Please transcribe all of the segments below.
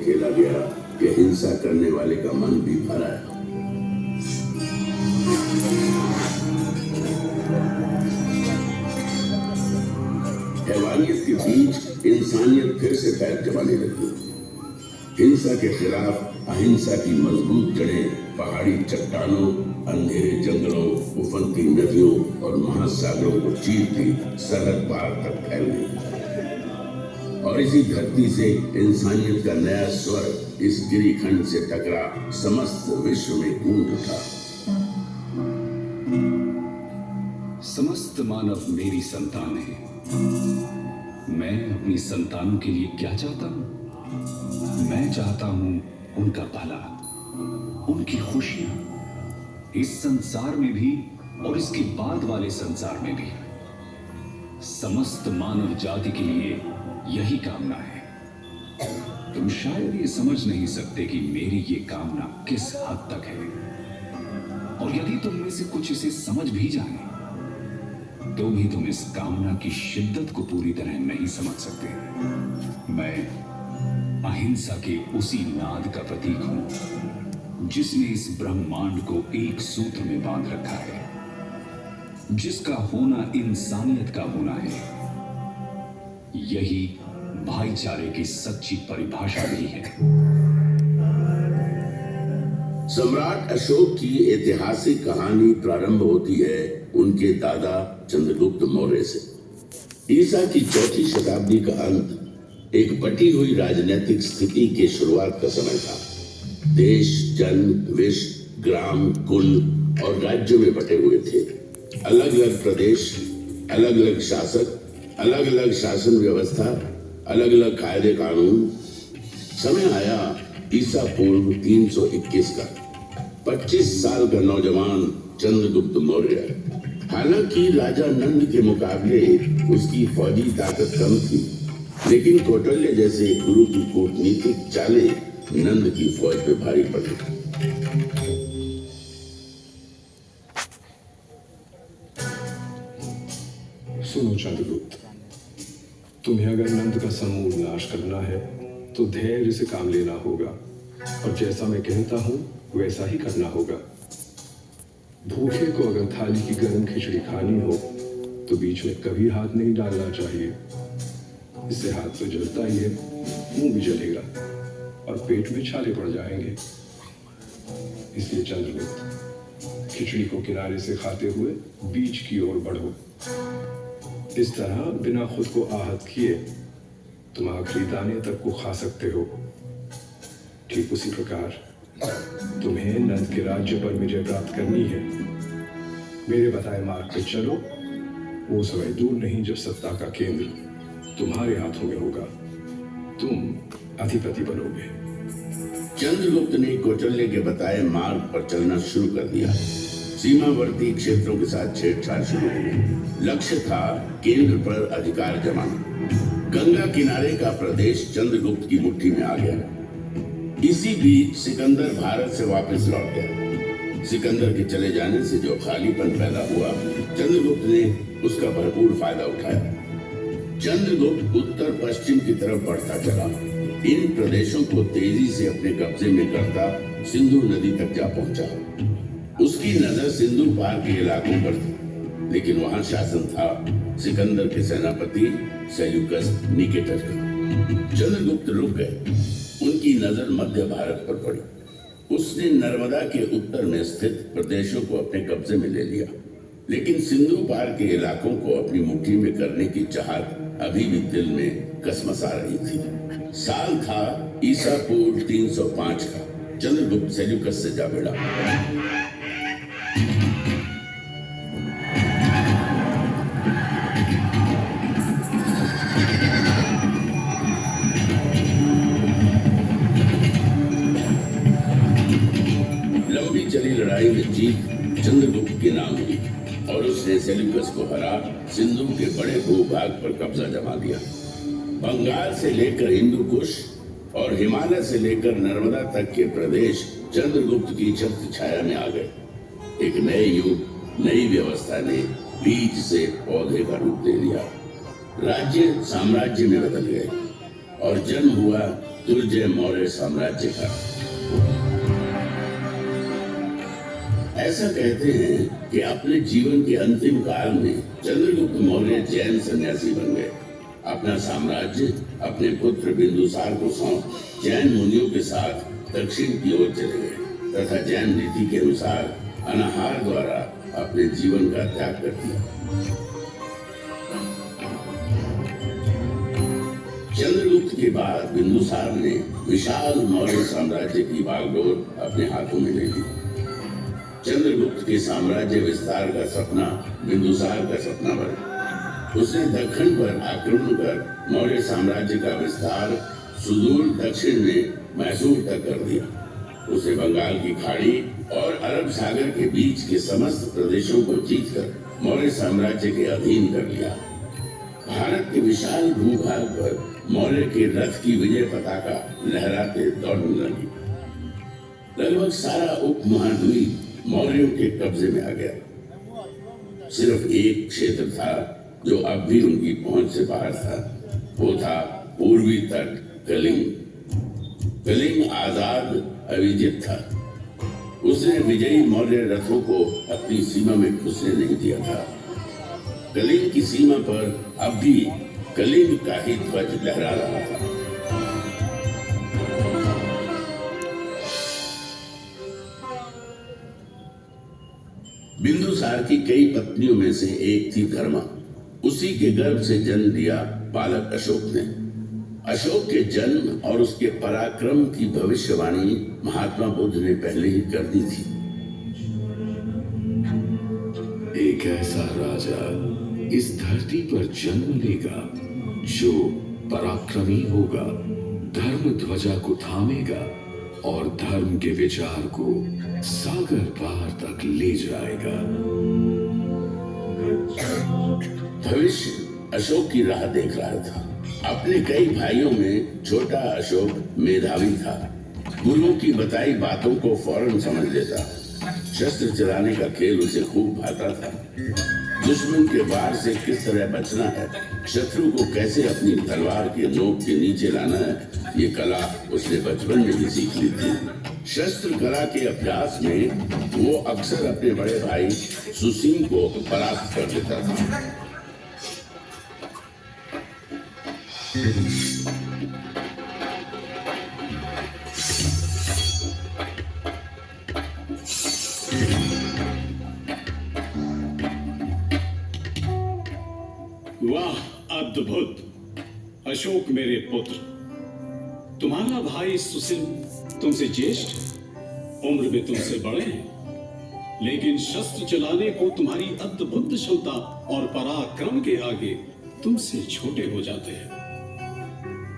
खेला गया कि हिंसा करने वाले का मन भी भरा है। हैवानियत के बीच इंसानियत फिर से पैर जमाने लगी। हिंसा के खिलाफ अहिंसा की मजबूत जड़ें पहाड़ी चट्टानों, अंधेरे जंगलों, उफनती नदियों और महासागरों को चीरती सरहद पार तक फैल गई। और इसी धरती से इंसानियत का नया स्वर इस गिरिखंड से टकरा समस्त विश्व में गूंज उठा। समस्त मानव मेरी संतान है। मैं अपनी संतानों के लिए क्या चाहता हूं? मैं चाहता हूं उनका भला, उनकी खुशियां, इस संसार में भी और इसके बाद वाले संसार में भी। समस्त मानव जाति के लिए यही कामना है। तुम शायद ये समझ नहीं सकते कि मेरी ये कामना किस हद तक है, और यदि तुम में से कुछ इसे समझ भी जाए तो भी तुम इस कामना की शिद्दत को पूरी तरह नहीं समझ सकते। मैं अहिंसा के उसी नाद का प्रतीक हूं जिसने इस ब्रह्मांड को एक सूत्र में बांध रखा है, जिसका होना इंसानियत का होना है। यही भाईचारे की सच्ची परिभाषा भी है। सम्राट अशोक की ऐतिहासिक कहानी प्रारंभ होती है उनके दादा चंद्रगुप्त मौर्य से। ईसा की चौथी शताब्दी का अंत एक बटी हुई राजनीतिक स्थिति के शुरुआत का समय था। देश, जन, विश्व, ग्राम, कुल और राज्यों में बटे हुए थे। अलग अलग प्रदेश, अलग अलग शासक, अलग अलग शासन व्यवस्था, अलग अलग कायदे कानून। समय आया ईसा पूर्व 321 का। 25 साल का नौजवान चंद्रगुप्त मौर्य। हालांकि राजा नंद के मुकाबले उसकी फौजी ताकत कम थी, लेकिन कौटिल्य जैसे गुरु की कूटनीतिक चालें नंद की फौज पे भारी पड़ी। सुनो चंद्रगुप्त, तुम्हें अगर नंद का समूल नाश करना है तो धैर्य से काम लेना होगा, और जैसा मैं कहता हूं वैसा ही करना होगा। भूखे को अगर थाली की गर्म खिचड़ी खानी हो तो बीच में कभी हाथ नहीं डालना चाहिए। इससे हाथ तो जलता ही है, मुंह भी जलेगा और पेट में छाले पड़ जाएंगे। इसलिए चंद्रगुप्त, खिचड़ी को किनारे से खाते हुए बीच की ओर बढ़ो। इस तरह बिना खुद को आहत किए तुम आखिरी दाने तक को खा सकते हो। ठीक उसी प्रकार तुम्हें नंद के राज्य पर विजय प्राप्त करनी है। मेरे बताए मार्ग पर चलो। वो समय दूर नहीं जब सत्ता का केंद्र तुम्हारे हाथों में होगा। तुम अधिपति बनोगे। चंद्रगुप्त ने कौटिल्य के बताए मार्ग पर चलना शुरू कर दिया। सीमावर्ती क्षेत्रों के साथ छेड़छाड़ शुरू हो गई। लक्ष्य था केंद्र पर अधिकार जमाना। गंगा किनारे का प्रदेश चंद्रगुप्त की मुट्ठी में आ गया। इसी बीच सिकंदर भारत से वापस लौट गया। सिकंदर के चले जाने से जो खालीपन पैदा हुआ, चंद्रगुप्त ने उसका भरपूर फायदा उठाया। चंद्रगुप्त उत्तर पश्चिम की तरफ बढ़ता चला। इन प्रदेशों को तेजी से अपने कब्जे में करता सिंधु नदी तक जा पहुंचा। उसकी नजर सिंधु पार के इलाकों पर थी, लेकिन वहां शासन था सिकंदर के सेनापति सेल्यूकस निकेटर का। चंद्रगुप्त रुक गए। उनकी नजर मध्य भारत पर पड़ी। उसने नर्मदा के उत्तर में स्थित प्रदेशों को अपने कब्जे में ले लिया, लेकिन सिंधु पार के इलाकों को अपनी मुट्ठी में करने की चाहत अभी भी दिल में कसमसा रही थी। साल था ईसा पूर्व 305 का। चंद्रगुप्त सेल्यूकस से जा भिड़ा। लड़ाई में जीत चंद्रगुप्त के नाम हुई और उसने सेल्यूकस को हरा सिंधु के बड़े भूभाग पर कब्जा जमा दिया। बंगाल से लेकर हिंदू कुश और हिमालय से लेकर नर्मदा तक के प्रदेश चंद्रगुप्त की छत्र छाया में आ गए। एक नए युग, नई व्यवस्था ने बीज से पौधे का रूप ले लिया। राज्य साम्राज्य में बदल गए और जन्म हुआ तुर्जय मौर्य साम्राज्य का। ऐसा कहते हैं कि अपने जीवन के अंतिम काल में चंद्रगुप्त मौर्य जैन सन्यासी बन गए। अपना साम्राज्य अपने पुत्र बिंदुसार को सौंप जैन मुनियों के साथ दक्षिण की ओर चले गए तथा जैन रीति के अनुसार अनाहार द्वारा अपने जीवन का त्याग कर दिया। चंद्रगुप्त के बाद बिंदुसार ने विशाल मौर्य साम्राज्य की बागडोर अपने हाथों में ले ली। चंद्रगुप्त के साम्राज्य विस्तार का सपना बिंदुसार का सपना बना। उसने दक्षिण पर आक्रमण कर मौर्य साम्राज्य का विस्तार सुदूर दक्षिण में मैसूर तक कर दिया। उसे बंगाल की खाड़ी और अरब सागर के बीच के समस्त प्रदेशों को जीतकर मौर्य साम्राज्य के अधीन कर लिया। भारत के विशाल भूभाग पर मौर्य के रथ की विजय पताका लहराते दौड़ने लगी। लगभग सारा उपमहाद्वीप मौर्यों के कब्जे में आ गया। सिर्फ एक क्षेत्र था जो अब भी उनकी पहुंच से बाहर था। वो था पूर्वी तट कलिंग। कलिंग आजाद अविजित था। उसने विजयी मौर्य रथों को अपनी सीमा में घुसने नहीं दिया था। कलिंग की सीमा पर अब भी कलिंग का ही ध्वज लहरा रहा था। बिंदुसार की कई पत्नियों में से एक थी धर्मा। उसी के गर्भ से जन्म लिया बालक अशोक ने। अशोक के जन्म और उसके पराक्रम की भविष्यवाणी महात्मा बुद्ध ने पहले ही कर दी थी। एक ऐसा राजा इस धरती पर जन्म लेगा जो पराक्रमी होगा, धर्म ध्वजा को थामेगा और धर्म के विचार को सागर पार तक ले जाएगा। भविष्य अशोक की राह देख रहा था। अपने कई भाइयों में छोटा अशोक मेधावी था। गुरुओं की बताई बातों को फौरन समझ लेता। शस्त्र चलाने का खेल उसे खूब भाता था। दुश्मन के वार से किस तरह बचना है, शत्रु को कैसे अपनी तलवार के नोक के नीचे लाना है, ये कला उसने बचपन में ही सीख ली थी। शस्त्र कला के अभ्यास में वो अक्सर अपने बड़े भाई सुसीम को परास्त कर देता था। वाह, अद्भुत! अशोक मेरे पुत्र, तुम्हारा भाई सुशील तुमसे ज्येष्ठ, उम्र में तुमसे बड़े हैं, लेकिन शस्त्र चलाने को तुम्हारी अद्भुत क्षमता और पराक्रम के आगे तुमसे छोटे हो जाते हैं।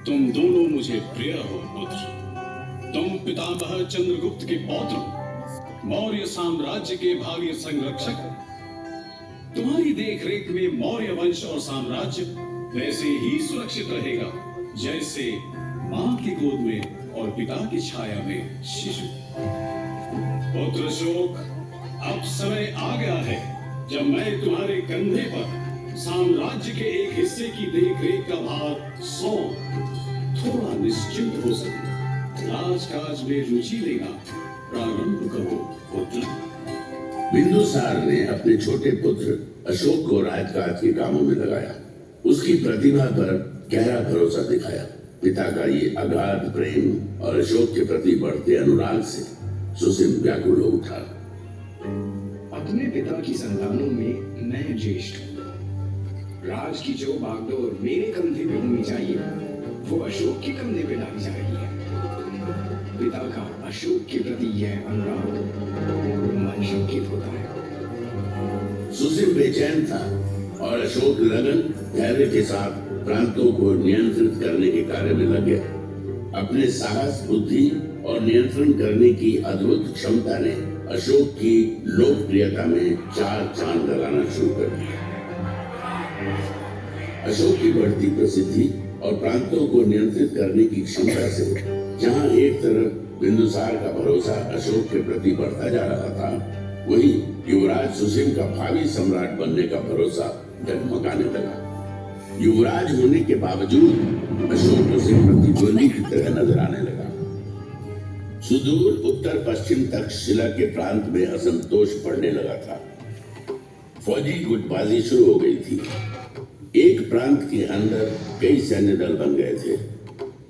तुम दोनों मुझे प्रिय हो पुत्र। तुम पितामह चंद्रगुप्त के पौत्र, मौर्य साम्राज्य के भावी संरक्षक। तुम्हारी देखरेख में मौर्य वंश और साम्राज्य वैसे ही सुरक्षित रहेगा जैसे मां की गोद में और पिता की छाया में शिशु। पुत्र अशोक, अब समय आ गया है जब मैं तुम्हारे कंधे पर साम्राज्य के एक हिस्से की देखरेख का भार सौंप थोड़ा निश्चिंत हो सके। राजकाज में रुचि लेना प्रारंभ करो पुत्र। बिंदुसार ने अपने छोटे पुत्र अशोक को राजकाज के कामों में लगाया। उसकी प्रतिभा पर गहरा भरोसा दिखाया। पिता का ये अगाध प्रेम और अशोक के प्रति बढ़ते अनुराग से सुसीम व्याकुल हो उठा। अपने पिता की संतानों में मैं ज्येष्ठ। राज की जो बागडोर मेरे कंधे पे होनी चाहिए वो अशोक के कंधे पे डाली जा रही है। पिता का अशोक के प्रति यह अनुराग मन शंकित होता है। सुसीम बेचैन था और अशोक लगन धैर्य के साथ प्रांतों को नियंत्रित करने के कार्य में लग गया। अपने साहस, बुद्धि और नियंत्रण करने की अद्भुत क्षमता ने अशोक की लोकप्रियता में चार चांद लगाना शुरू कर दिया। अशोक की बढ़ती प्रसिद्धि और प्रांतों को नियंत्रित करने की क्षमता से जहां एक तरफ बिंदुसार का भरोसा अशोक के प्रति बढ़ता जा रहा था, वहीं युवराज सुसीम का भावी सम्राट बनने का भरोसा डगमगाने लगा। युवराज होने के बावजूद अशोक उसे प्रतिद्वंदी की तरह नजर आने लगा। सुदूर उत्तर पश्चिम तक्षशिला के प्रांत में असंतोष बढ़ने लगा था। फौजी गुटबाजी शुरू हो गई थी। एक प्रांत के अंदर कई सैन्य दल बन गए थे।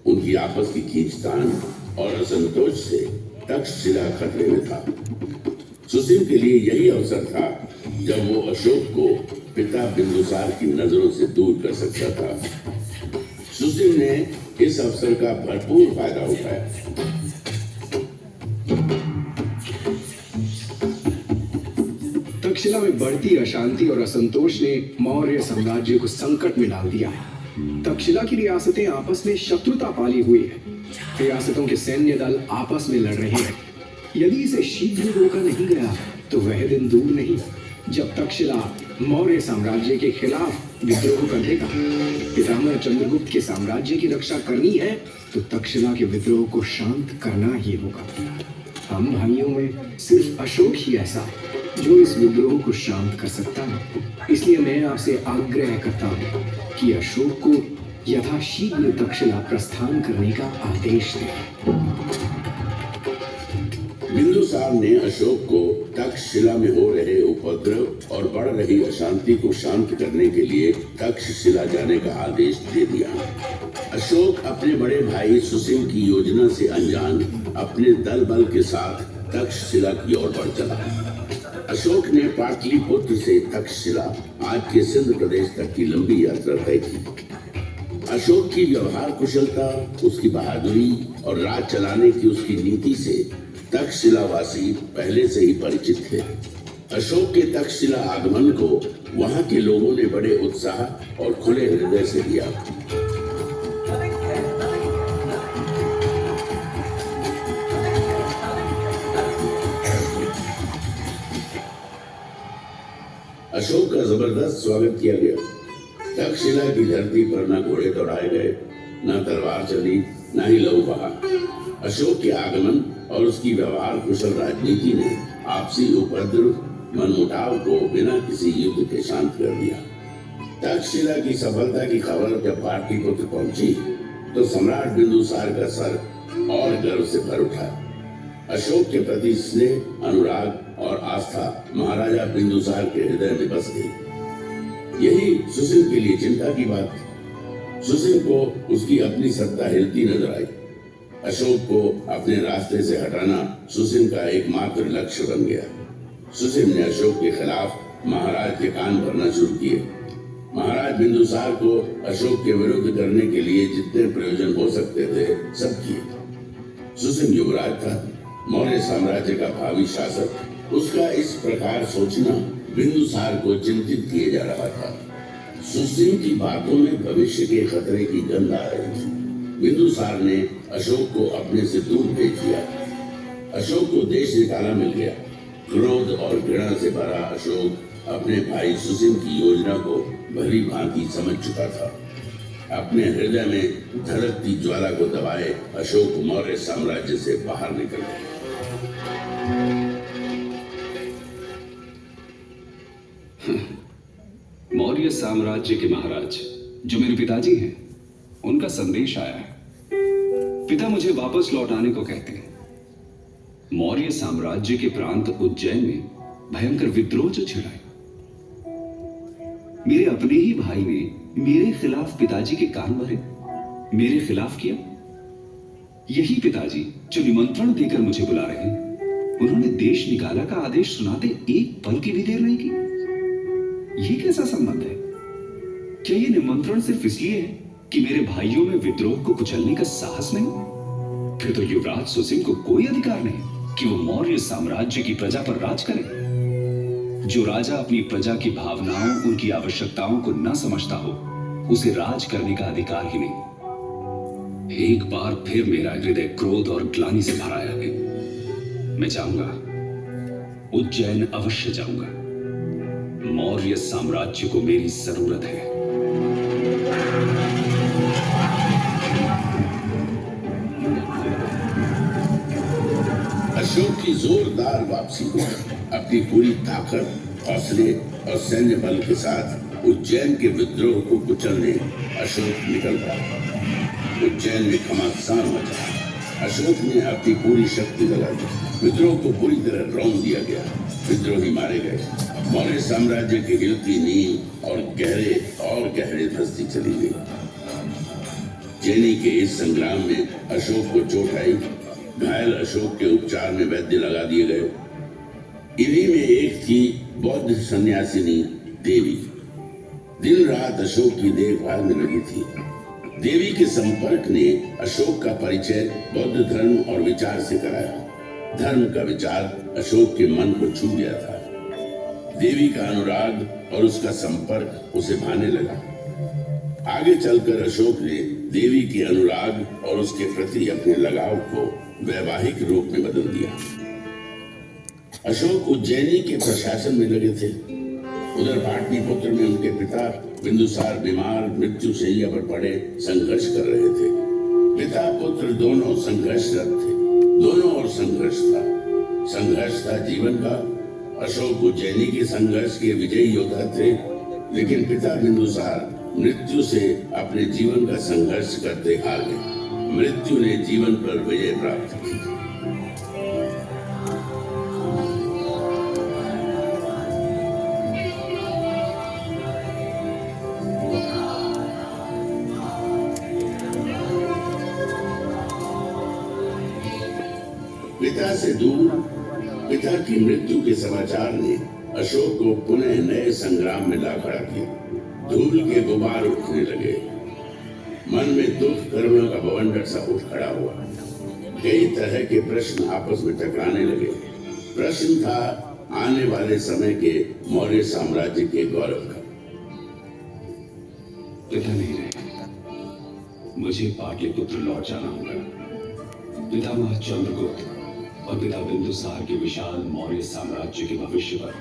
उनकी आपस की खींचतान और असंतोष से तक्षशिला खतरे में था। सुसीम के लिए यही अवसर था जब वो अशोक को पिता बिंदुसार की नजरों से दूर कर सकता था। सुसीम ने इस अवसर का भरपूर फायदा उठाया। तक्षशिला में बढ़ती अशांति और असंतोष ने मौर्य साम्राज्य को संकट में डाल दिया। तक्षशिला की रियासतें आपस में शत्रुता पाली हुई है। रियासतों के सैन्य दल आपस में लड़ रहे हैं। यदि इसे शीघ्र रोका नहीं गया तो वह दिन दूर नहीं जब तक्षशिला मौर्य साम्राज्य के खिलाफ विद्रोह कर देगा। पितामह चंद्रगुप्त के साम्राज्य की रक्षा करनी है तो तक्षशिला के विद्रोह को शांत करना ही होगा। हम भाइयों में सिर्फ अशोक ही ऐसा है जो इस विद्रोह को शांत कर सकता है। इसलिए मैं आपसे आग्रह करता हूँ कि अशोक को यथाशीघ्र तक्षशिला प्रस्थान करने का आदेश दें। बिंदुसार ने अशोक को तक्षशिला में हो रहे उपद्रव और बढ़ रही अशांति को शांत करने के लिए तक्षशिला जाने का आदेश दे दिया। अशोक अपने बड़े भाई सुसीम की योजना से अनजान अपने दल बल के साथ तक्षशिला की ओर बढ़ चला। अशोक ने पाटलिपुत्र से तक्षशिला आज के सिंध प्रदेश तक की लंबी यात्रा तय की। अशोक की व्यवहार कुशलता, उसकी बहादुरी और राज चलाने की उसकी नीति से तक्षशिलावासी पहले से ही परिचित थे। अशोक के तक्षशिला आगमन को वहां के लोगों ने बड़े उत्साह और खुले हृदय से लिया। अशोक का जबरदस्त स्वागत किया गया। तक्षशिला की धरती पर न घोड़े दौड़ाए गए, न तलवार चली, न ही लहू बहा। अशोक के आगमन और उसकी व्यवहार कुशल राजनीति ने आपसी उपद्रव मनमुटाव को बिना किसी युद्ध के शांत कर दिया। तक्षशिला की सफलता की खबर जब पाटलिपुत्र पहुंची तो सम्राट बिंदुसार का सर और गर्व से भर उठा। अशोक के प्रति स्नेह, अनुराग और आस्था महाराजा बिंदुसार के हृदय में बस गई। यही सुसीम के लिए चिंता की बात थी। सुसीम को उसकी अपनी सत्ता हिलती नजर आई। अशोक को अपने रास्ते से हटाना सुसीम का एकमात्र लक्ष्य बन गया। सुसीम ने अशोक के खिलाफ महाराज के कान भरना शुरू किए। महाराज बिंदुसार को अशोक के विरुद्ध करने के लिए जितने प्रयोजन हो सकते थे सब किए। सुसीम युवराज था, मौर्य साम्राज्य का भावी शासक। उसका इस प्रकार सोचना बिंदुसार को चिंतित किए जा रहा था। सुसीम की बातों में भविष्य के खतरे की गंध आ रही थी। बिंदुसार ने अशोक को अपने से दूर भेज दिया। अशोक को देश निकाला मिल गया। क्रोध और घृणा से भरा अशोक अपने भाई सुसीम की योजना को भली भांति समझ चुका था। अपने हृदय में धड़कती ज्वाला को दबाए अशोक मौर्य साम्राज्य से बाहर निकल गया। मौर्य साम्राज्य के महाराज जो मेरे पिताजी हैं, उनका संदेश आया है। पिता मुझे वापस लौट आने को कहते हैं। मौर्य साम्राज्य के प्रांत उज्जैन में भयंकर विद्रोह जो छिड़ा है। मेरे अपने ही भाई ने मेरे खिलाफ पिताजी के कान भरे, मेरे खिलाफ किया। यही पिताजी जो निमंत्रण देकर मुझे बुला रहे हैं, उन्होंने देश निकाला का आदेश सुनाते एक पल की भी देर नहीं की। यह कैसा संबंध है? क्या यह निमंत्रण सिर्फ इसलिए है कि मेरे भाइयों में विद्रोह को कुचलने का साहस नहीं? फिर तो युवराज सुसीम को कोई अधिकार नहीं कि वो मौर्य साम्राज्य की प्रजा पर राज करे। जो राजा अपनी प्रजा की भावनाओं, उनकी आवश्यकताओं को न समझता हो, उसे राज करने का अधिकार ही नहीं। एक बार फिर मेरा हृदय क्रोध और ग्लानि से भराया है। मैं जाऊंगा, उज्जैन अवश्य जाऊंगा। मौर्य साम्राज्य को मेरी जरूरत है। अशोक की जोरदार वापसी को अपनी पूरी ताकत, हौसले और सैन्य बल के साथ उज्जैन के विद्रोह को कुचलने अशोक निकल पड़ा। उज्जैन में घमासान मचा। अशोक ने अपनी पूरी शक्ति लगा दी। विद्रोह को पूरी तरह रौंद दिया गया। विद्रोही मारे गए। मौर्य साम्राज्य की हिलती नींव और गहरे धंसती चली गई। चेनी के इस संग्राम में अशोक को चोट आई। घायल अशोक के उपचार में वैद्य लगा दिए गए। इन्हीं में एक थी बौद्ध सन्यासिनी देवी। दिन रात अशोक की देखभाल में लगी थी। देवी के संपर्क ने अशोक का परिचय बौद्ध धर्म और विचार से कराया। धर्म का विचार अशोक के मन को छू गया था। देवी का अनुराग और उसका संपर्क उसे भाने लगा। आगे चलकर अशोक ने देवी के अनुराग और उसके प्रति अपने लगाव को वैवाहिक रूप में बदल दिया। अशोक उज्जैनी के प्रशासन में लगे थे। उधर पाटलिपुत्र में उनके पिता बिंदुसार बीमार मृत्यु शैया पर पड़े संघर्ष कर रहे थे। पिता पुत्र दोनों संघर्षरत थे। दोनों और संघर्ष था जीवन का। अशोक उज्जैनी के संघर्ष के विजयी योद्धा थे, लेकिन पिता बिंदुसार मृत्यु से अपने जीवन का संघर्ष करते हार गए। मृत्यु ने जीवन पर विजय प्राप्त की। पिता से दूर पिता की मृत्यु के समाचार ने अशोक को पुनः नए संग्राम में ला खड़ा किया। धूल के गुबार उठने लगे। मन में दुख कर्मों का बवंडर सा उठ खड़ा हुआ। कई तरह के प्रश्न आपस में टकराने लगे। प्रश्न था आने वाले समय के मौर्य साम्राज्य के गौरव का। पिता नहीं रहे, मुझे पाटलिपुत्र लौट जाना होगा। पितामह चंद्रगुप्त और पिता बिंदुसार के विशाल मौर्य साम्राज्य के भविष्य पर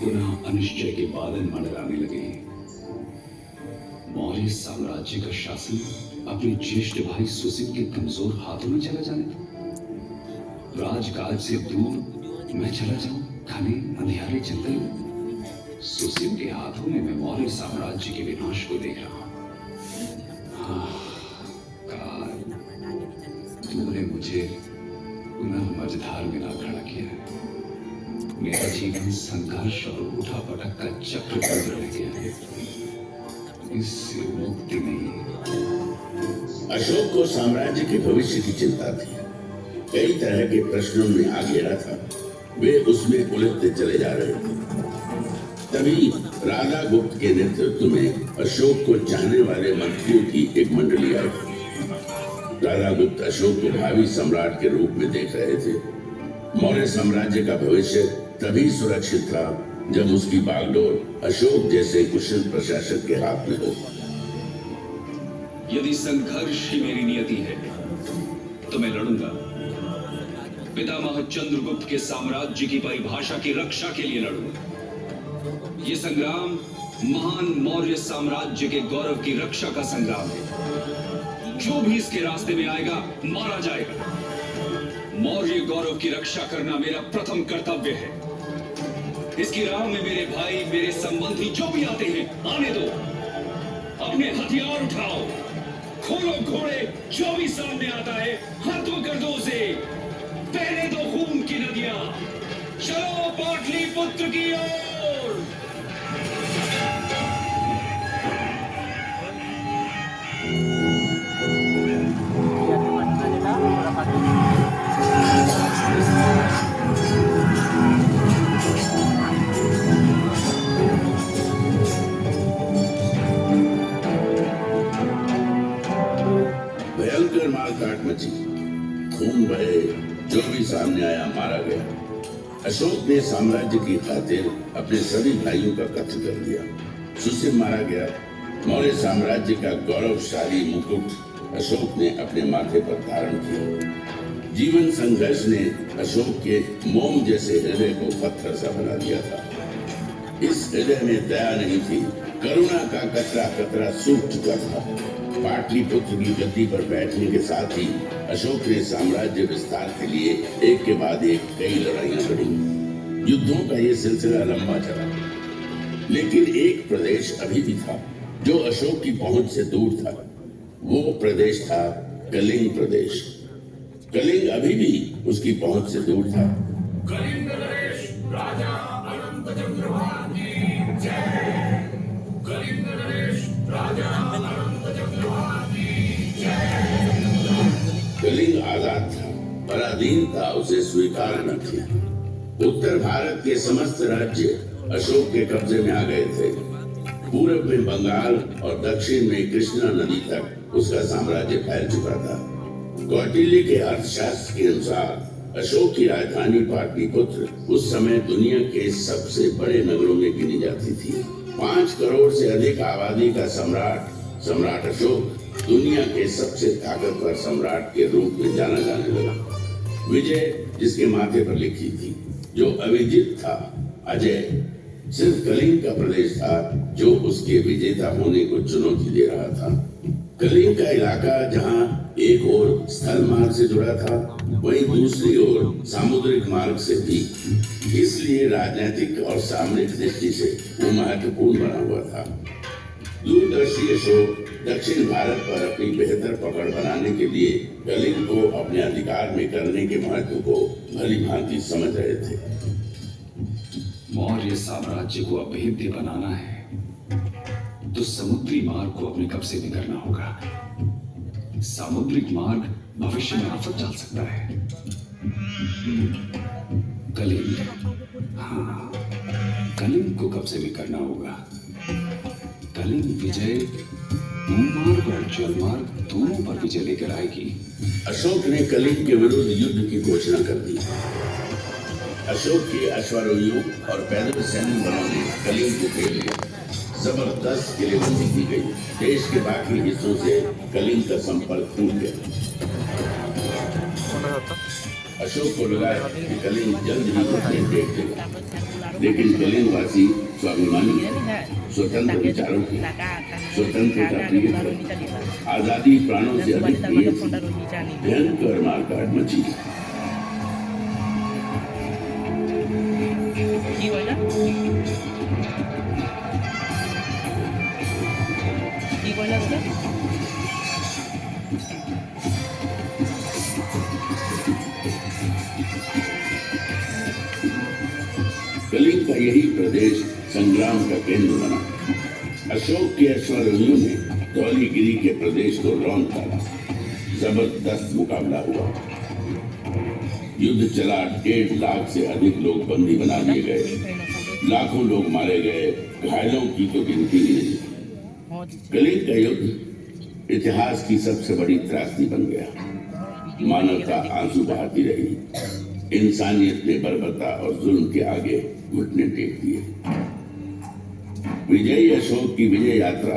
पुनः अनिश्चय के बादल मंडराने लगे। मौर्य साम्राज्य का शासन अपने ज्येष्ठ भाई सुसिम के कमजोर हाथों में चला जाने। राजकाज से दूर मैं चला जाऊं घने अंधियारे जंगल में। सुसिम के हाथों में मैं मौर्य साम्राज्य के विनाश को देख रहा हूं। काल, तूने मुझे पुनः मझधार में ला खड़ा किया है। मेरा जीवन संघर्ष और उठापटक का चक्र बंद रह गया है। इससे मुक्ति नहीं। अशोक को साम्राज्य के भविष्य की चिंता थी। कई तरह के प्रश्नों में आ घेरा था। वे उसमें उलझते चले जा रहे थे। तभी राजा गुप्त के नेतृत्व में अशोक को चाहने वाले मंत्रियों की एक मंडली आई। राजा गुप्त अशोक को भावी सम्राट के रूप में देख रहे थे। मौर्य साम्राज्य का भविष्य तभी सुरक्षित था जब उसकी बागडोर अशोक जैसे कुशल प्रशासक के हाथ में हो। यदि संघर्ष ही मेरी नियति है तो मैं लड़ूंगा। पितामह चंद्रगुप्त के साम्राज्य की परिभाषा की रक्षा के लिए लड़ूंगा। ये संग्राम महान मौर्य साम्राज्य के गौरव की रक्षा का संग्राम है। जो भी इसके रास्ते में आएगा मारा जाएगा। मौर्य गौरव की रक्षा करना मेरा प्रथम कर्तव्य है। इसकी राह में मेरे भाई, मेरे संबंधी जो भी आते हैं आने दो। अपने हथियार उठाओ, खोलो घोड़े, जो भी सामने आता है खत्म कर दो उसे। बहने दो खून की नदियां। चलो पाटलिपुत्र की ओर। भयंकर मारकाट मची। खून बहे, जो भी सामने आया मारा गया। अशोक ने साम्राज्य की खातिर अपने सभी भाइयों का कत्ल कर दिया। सुसिम मारा गया। मौर्य साम्राज्य का गौरवशाली मुकुट अशोक ने अपने माथे पर धारण किया। जीवन संघर्ष ने अशोक के मोम जैसे हृदय को पत्थर सा बना दिया था। इस हृदय में दया नहीं थी, करुणा का कतरा कतरा सूख चुका था। पाटलिपुत्र की गद्दी पर बैठने के साथ ही अशोक ने साम्राज्य विस्तार के लिए एक के बाद एक कई लड़ाइयां लड़ी। युद्धों का ये सिलसिला लंबा चला। लेकिन एक प्रदेश अभी भी था जो अशोक की पहुंच से दूर था। वो प्रदेश था कलिंग प्रदेश। कलिंग अभी भी उसकी पहुंच से दूर था। कलिंग आजाद था, पराधीनता उसे स्वीकार न थी। उत्तर भारत के समस्त राज्य अशोक के कब्जे में आ गए थे। पूरब में बंगाल और दक्षिण में कृष्णा नदी तक उसका साम्राज्य फैल चुका था। कौटिल्य के अर्थशास्त्र के अनुसार अशोक की राजधानी पाटलिपुत्र उस समय दुनिया के सबसे बड़े नगरों में गिनी जाती थी। 5 करोड़ से अधिक आबादी का सम्राट अशोक दुनिया के सबसे ताकतवर सम्राट के रूप में जाना जाने लगा। विजय जिसके माथे पर लिखी थी, जो अविजित था, अजय सिर्फ कलिंग का प्रदेश था जो उसके विजेता होने को चुनौती दे रहा था। कलिंग का इलाका जहां एक ओर स्थल मार्ग से जुड़ा था, वहीं दूसरी ओर सामुद्रिक मार्ग से भी। इसलिए राजनीतिक और सामरिक दृष्टि से वो महत्वपूर्ण बना हुआ था। दूरदर्शी अशोक दक्षिण भारत पर अपनी बेहतर पकड़ बनाने के लिए कलिंग को अपने अधिकार में करने के महत्व को भली भांति समझ रहे थे। मौर्य साम्राज्य को अभेद्य बनाना है तो समुद्री मार्ग को अपने कब्जे में करना होगा। सामुद्रिक मार्ग भविष्य में आफत डाल सकता है। कलिंग, हाँ, कलिंग को कब्जे में करना होगा। कलिंग विजय भूमार्ग और जलमार्ग दोनों पर विजय लेकर आएगी। अशोक ने कलिंग के विरुद्ध युद्ध की घोषणा कर दी। अशोक के अश्वारोहियों और पैदल सैन्य बलों ने कलिंग को घेर लिया। जबरदस्त किलेबंदी की गई। देश के बाकी हिस्सों से कलिंग का संपर्क टूट गया। अशोक को लगा कि कलिंग जल्द ही उठने देख देगा, लेकिन कलिंग वासी स्वाभिमानी, स्वतंत्र विचारों के, स्वतंत्रता प्रिय थे। आजादी प्राणों से अधिक प्रिय थी। भयंकर मारकाट मची। कलिंग का यही प्रदेश संग्राम का केंद्र बना। अशोक के अश्वारोहियों ने धौलीगिरी के प्रदेश को रौंद डाला। जबरदस्त मुकाबला हुआ। युद्ध चला। 1.5 लाख से अधिक लोग बंदी बना लिए गए। लाखों लोग मारे गए। घायलों की तो गिनती ही नहीं। कलिंग का युद्ध इतिहास की सबसे बड़ी त्रासदी बन गया। मानवता आंसू बहाती रही। इंसानियत ने बर्बरता और जुल्म के आगे घुटने टेक दिए। विजयी अशोक की विजय यात्रा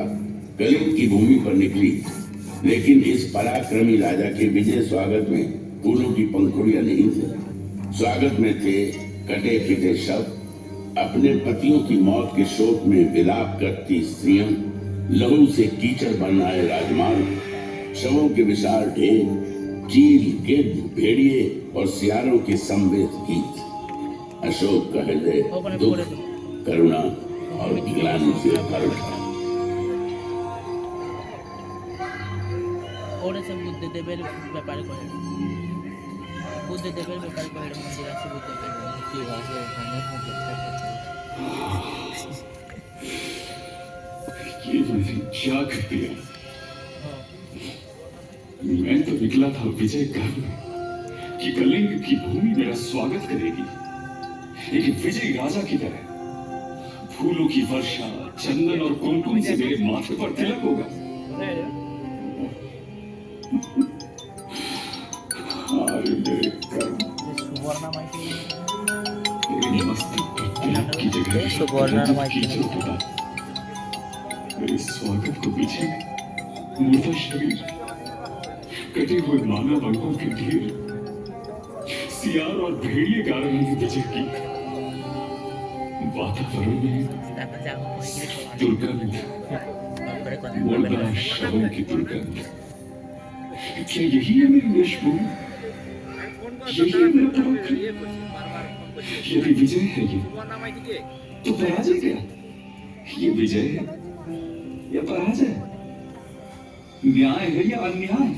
कलिंग की भूमि पर निकली, लेकिन इस पराक्रमी राजा के विजय स्वागत में फूलों की पंखुड़ियां नहीं थी। स्वागत में थे कटे पिटे शव, अपने पतियों की मौत के शोक में विलाप करती स्त्रियां, लहू से कीचड़ बन आए राजमार्ग, शवों के विशाल ढेर, चील, गिद्ध, भेड़िए और सियारों के संवेद गीत। अशोक का हृदय दुख, करुणा और ग्लानि से भर उठा। ওরেছে বুদ্ধদেবের ব্যাপারে কহে বুদ্ধদেবের ব্যাপারে কহে মন্দির আছে বুদ্ধদেবের কি ভাষা ওখানে ये मैंने क्या कर दिया? मैं तो निकला था विजय करने कि कलिंग की भूमि मेरा स्वागत करेगी, एक विजयी राजा की तरह। फूलों की वर्षा, चंदन और कुमकुम से मेरे माथे पर तिलक होगा। हाय मेरे कर्म, मेरी मस्तिष्क पर तिलक की जगह कीचड़ होगा। मेरे स्वागत को पीछे मुर्दा शरीर, कटे हुए मानव अंगों के ढेर, सियार और भेड़िए गा रहे हैं विजय की। वातावरण में दुर्गंध, मुर्दा शवों की दुर्गंध। क्या यही है मेरी वेशभूमि? यही है मेरा पराक्रम? यदि विजय है ये, तो पराजय क्या? ये विजय है या पराजय, न्याय है या अन्याय,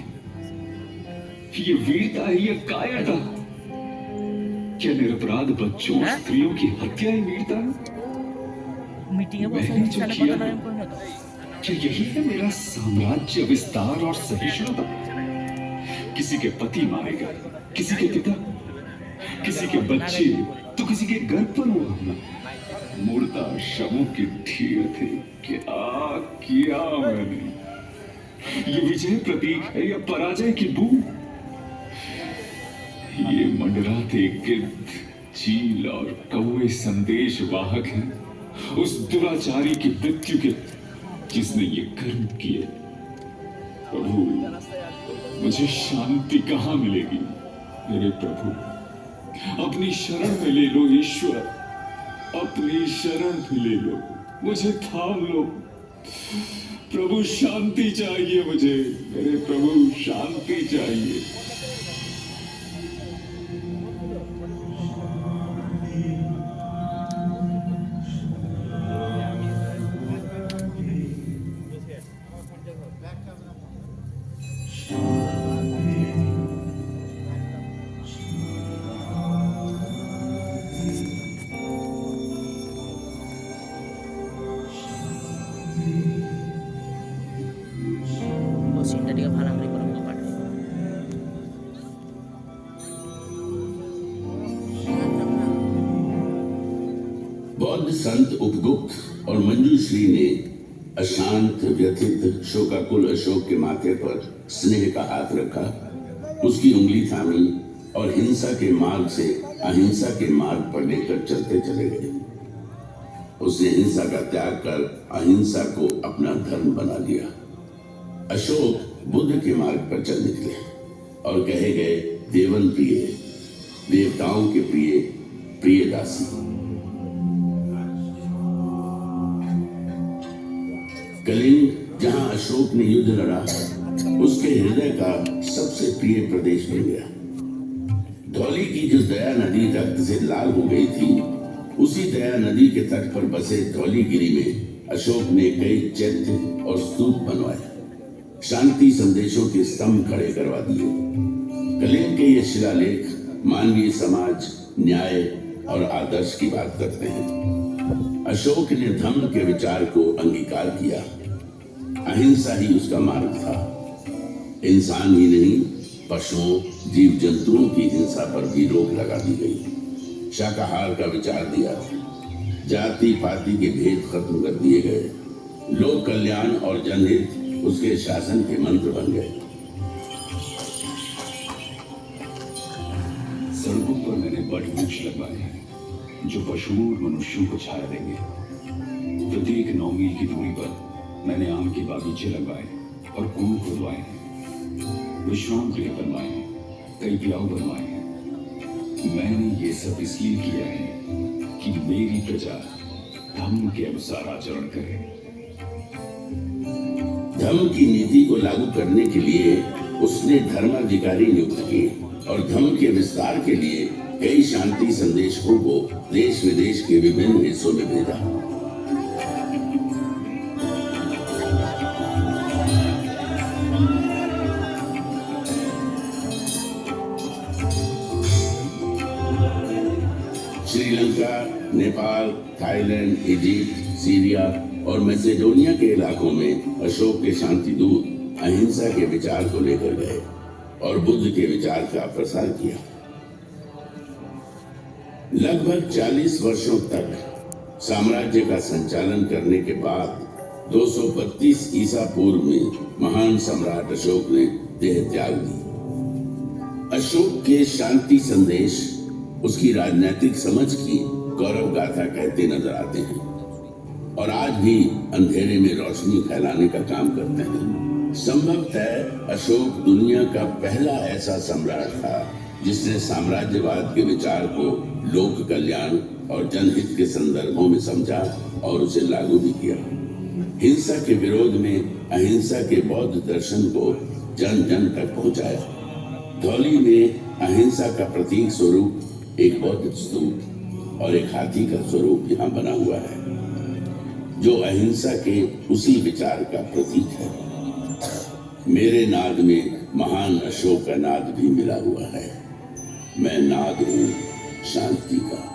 ये वीरता है या कायरता, क्या निरपराध बच्चों और स्त्रियों की हत्या ही वीरता है? मीटिंग में मैंने जो किया है, बहुत क्या यही है मेरा साम्राज्य विस्तार और सहिष्णुता? किसी के पति मारे गए, किसी के पिता, किसी के बच्चे तो किसी के घर पर हुआ हमला, मुर्दा शवों के ढेर थे। क्या किया मैंने? ये विजय प्रतीक है या पराजय की बूंद? ये मंडराते गिद्ध, चील और कौवे संदेश वाहक हैं उस दुराचारी की मृत्यु के जिसने ये कर्म किए। प्रभु, मुझे शांति कहां मिलेगी? मेरे प्रभु, अपनी शरण में ले लो ईश्वर, अपनी शरण में ले लो, मुझे थाम लो। प्रभु शांति चाहिए मुझे, मेरे प्रभु शांति चाहिए। তো সিনটা টিকে ভালো করে করব পাঠ बौद्ध संत उपगुप्त और मंजूश्री ने अशांत व्यथित शोकाकुल अशोक के माथे पर स्नेह का हाथ रखा, उसकी उंगली थामी और हिंसा के मार्ग से अहिंसा के मार्ग पर लेकर चलते चले गए। उसने हिंसा का त्याग कर अहिंसा को अपना धर्म बना लिया। अशोक बुद्ध के मार्ग पर चल निकले और कहे गए देवन प्रिय, देवताओं के प्रिय, प्रिय दासी। कलिंग, जहां अशोक ने युद्ध लड़ा, उसके हृदय का सबसे प्रिय प्रदेश बन गया। धौली की जो दया नदी रक्त से लाल हो गई थी, उसी दया नदी के तट पर बसे धौलीगिरी में अशोक ने कई चैत्य और स्तूप बनवाए, शांति संदेशों के स्तंभ खड़े करवा दिए। कलिंग के ये शिलालेख मानवीय समाज, न्याय और आदर्श की बात करते हैं। अशोक ने धम्म के विचार को अंगीकार किया। अहिंसा ही उसका मार्ग था। इंसान ही नहीं, पशुओं, जीव जंतुओं की हिंसा पर भी रोक लगा दी गई। शाकाहार का विचार दिया, जाति पाति के भेद खत्म कर दिए गए, लोक कल्याण और जनहित उसके शासन के मंत्र बन गए। सड़कों पर मैंने बड़े वृक्ष लगवाए हैं जो पशुओं और मनुष्यों को छाया देंगे। प्रत्येक 9 मील की दूरी पर मैंने आम के बागीचे लगवाए और कुएं खुदवाए हैं, विश्राम गृह बनवाए हैं, कई प्याऊ बनवाए हैं। मैंने ये सब इसलिए किया है कि मेरी प्रजा धम्म के अनुसार आचरण करे। धम्म की नीति को लागू करने के लिए उसने धर्माधिकारी नियुक्त किए और धम्म के विस्तार के लिए कई शांति संदेशकों को देश विदेश के विभिन्न हिस्सों में भेजा। Sri Lanka, Nepal, Thailand, Egypt, Syria और मैसेडोनिया के इलाकों में अशोक के शांति दूत अहिंसा के विचार को लेकर गए और बुद्ध के विचार का प्रसार किया। लगभग 40 वर्षों तक साम्राज्य का संचालन करने के बाद 232 ईसा पूर्व में महान सम्राट अशोक ने देह त्याग दी। अशोक के शांति संदेश उसकी राजनीतिक समझ की गौरव गाथा कहते नजर आते हैं और आज भी अंधेरे में रोशनी फैलाने का काम करते हैं। संभवतः अशोक दुनिया का पहला ऐसा सम्राट था जिसने साम्राज्यवाद के विचार को लोक कल्याण और जनहित के संदर्भों में समझा और उसे लागू भी किया। हिंसा के विरोध में अहिंसा के बौद्ध दर्शन को जन जन तक पहुंचाया। धौली में अहिंसा का प्रतीक स्वरूप एक बौद्ध स्तूप और एक हाथी का स्वरूप यहाँ बना हुआ है जो अहिंसा के उसी विचार का प्रतीक है। मेरे नाद में महान अशोक का नाद भी मिला हुआ है। मैं नाद हूं शांति का।